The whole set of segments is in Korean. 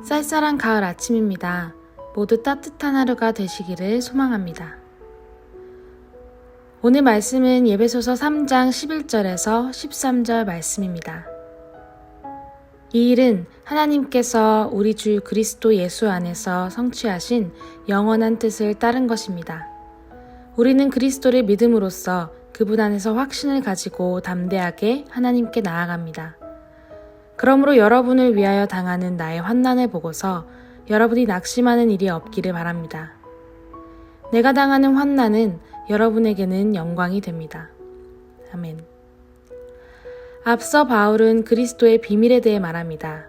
쌀쌀한 가을 아침입니다. 모두 따뜻한 하루가 되시기를 소망합니다. 오늘 말씀은 예배소서 3장 11절에서 13절 말씀입니다. 이 일은 하나님께서 우리 주 그리스도 예수 안에서 성취하신 영원한 뜻을 따른 것입니다. 우리는 그리스도를 믿음으로써 그분 안에서 확신을 가지고 담대하게 하나님께 나아갑니다. 그러므로 여러분을 위하여 당하는 나의 환난을 보고서 여러분이 낙심하는 일이 없기를 바랍니다. 내가 당하는 환난은 여러분에게는 영광이 됩니다. 아멘. 앞서 바울은 그리스도의 비밀에 대해 말합니다.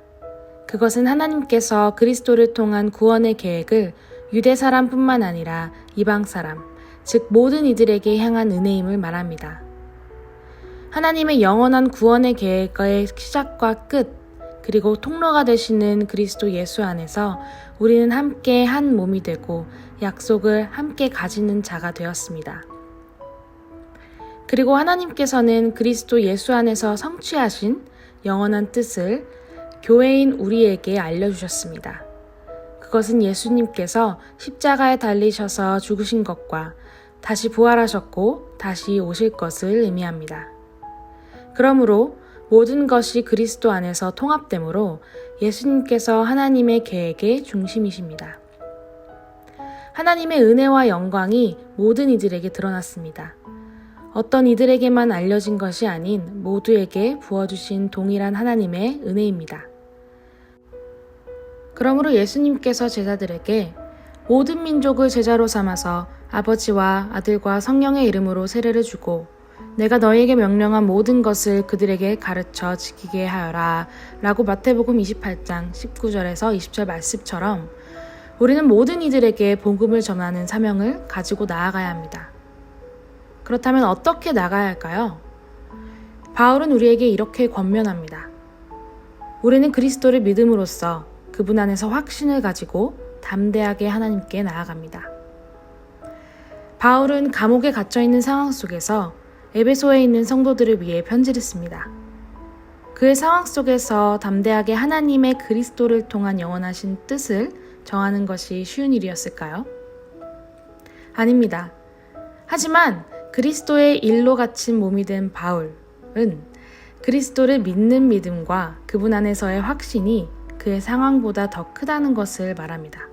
그것은 하나님께서 그리스도를 통한 구원의 계획을 유대 사람뿐만 아니라 이방 사람, 즉 모든 이들에게 향한 은혜임을 말합니다. 하나님의 영원한 구원의 계획의 시작과 끝, 그리고 통로가 되시는 그리스도 예수 안에서 우리는 함께 한 몸이 되고 약속을 함께 가지는 자가 되었습니다. 그리고 하나님께서는 그리스도 예수 안에서 성취하신 영원한 뜻을 교회인 우리에게 알려주셨습니다. 그것은 예수님께서 십자가에 달리셔서 죽으신 것과 다시 부활하셨고 다시 오실 것을 의미합니다. 그러므로 모든 것이 그리스도 안에서 통합되므로 예수님께서 하나님의 계획의 중심이십니다. 하나님의 은혜와 영광이 모든 이들에게 드러났습니다. 어떤 이들에게만 알려진 것이 아닌 모두에게 부어주신 동일한 하나님의 은혜입니다. 그러므로 예수님께서 제자들에게 모든 민족을 제자로 삼아서 아버지와 아들과 성령의 이름으로 세례를 주고 내가 너희에게 명령한 모든 것을 그들에게 가르쳐 지키게 하여라 라고 마태복음 28장 19절에서 20절 말씀처럼 우리는 모든 이들에게 복음을 전하는 사명을 가지고 나아가야 합니다. 그렇다면 어떻게 나가야 할까요? 바울은 우리에게 이렇게 권면합니다. 우리는 그리스도를 믿음으로써 그분 안에서 확신을 가지고 담대하게 하나님께 나아갑니다. 바울은 감옥에 갇혀있는 상황 속에서 에베소에 있는 성도들을 위해 편지를 씁니다. 그의 상황 속에서 담대하게 하나님의 그리스도를 통한 영원하신 뜻을 정하는 것이 쉬운 일이었을까요? 아닙니다. 하지만 그리스도의 일로 갇힌 몸이 된 바울은 그리스도를 믿는 믿음과 그분 안에서의 확신이 그의 상황보다 더 크다는 것을 말합니다.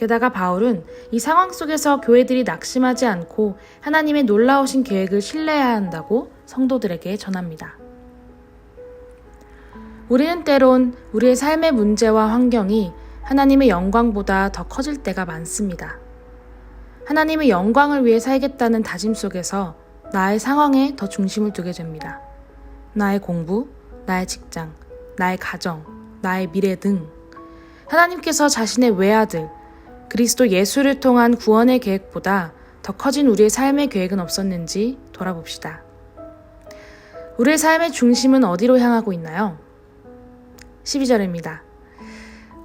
게다가 바울은 이 상황 속에서 교회들이 낙심하지 않고 하나님의 놀라우신 계획을 신뢰해야 한다고 성도들에게 전합니다. 우리는 때론 우리의 삶의 문제와 환경이 하나님의 영광보다 더 커질 때가 많습니다. 하나님의 영광을 위해 살겠다는 다짐 속에서 나의 상황에 더 중심을 두게 됩니다. 나의 공부, 나의 직장, 나의 가정, 나의 미래 등 하나님께서 자신의 외아들, 그리스도 예수를 통한 구원의 계획보다 더 커진 우리의 삶의 계획은 없었는지 돌아봅시다. 우리의 삶의 중심은 어디로 향하고 있나요? 12절입니다.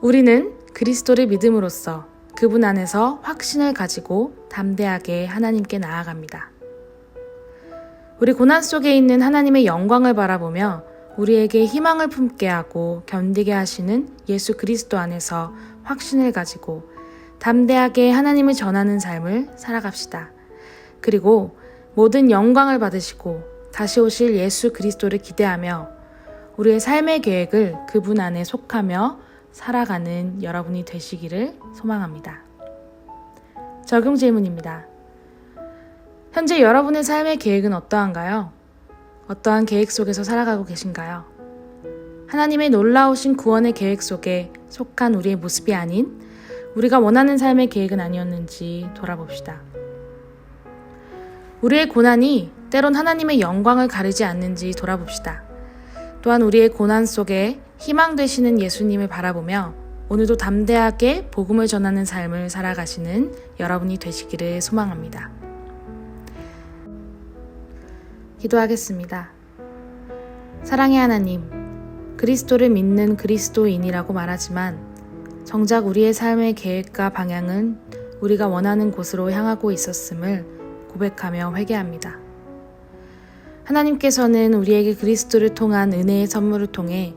우리는 그리스도를 믿음으로써 그분 안에서 확신을 가지고 담대하게 하나님께 나아갑니다. 우리 고난 속에 있는 하나님의 영광을 바라보며 우리에게 희망을 품게 하고 견디게 하시는 예수 그리스도 안에서 확신을 가지고 담대하게 하나님을 전하는 삶을 살아갑시다. 그리고 모든 영광을 받으시고 다시 오실 예수 그리스도를 기대하며 우리의 삶의 계획을 그분 안에 속하며 살아가는 여러분이 되시기를 소망합니다. 적용 질문입니다. 현재 여러분의 삶의 계획은 어떠한가요? 어떠한 계획 속에서 살아가고 계신가요? 하나님의 놀라우신 구원의 계획 속에 속한 우리의 모습이 아닌 우리가 원하는 삶의 계획은 아니었는지 돌아봅시다. 우리의 고난이 때론 하나님의 영광을 가리지 않는지 돌아봅시다. 또한 우리의 고난 속에 희망 되시는 예수님을 바라보며 오늘도 담대하게 복음을 전하는 삶을 살아가시는 여러분이 되시기를 소망합니다. 기도하겠습니다. 사랑의 하나님, 그리스도를 믿는 그리스도인이라고 말하지만 정작 우리의 삶의 계획과 방향은 우리가 원하는 곳으로 향하고 있었음을 고백하며 회개합니다. 하나님께서는 우리에게 그리스도를 통한 은혜의 선물을 통해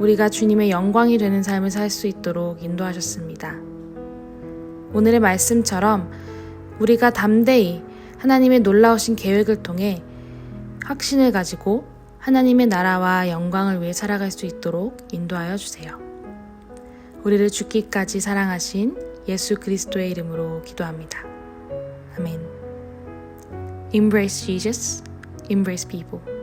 우리가 주님의 영광이 되는 삶을 살 수 있도록 인도하셨습니다. 오늘의 말씀처럼 우리가 담대히 하나님의 놀라우신 계획을 통해 확신을 가지고 하나님의 나라와 영광을 위해 살아갈 수 있도록 인도하여 주세요. 우리를 죽기까지 사랑하신 예수 그리스도의 이름으로 기도합니다. 아멘. Embrace Jesus, embrace people.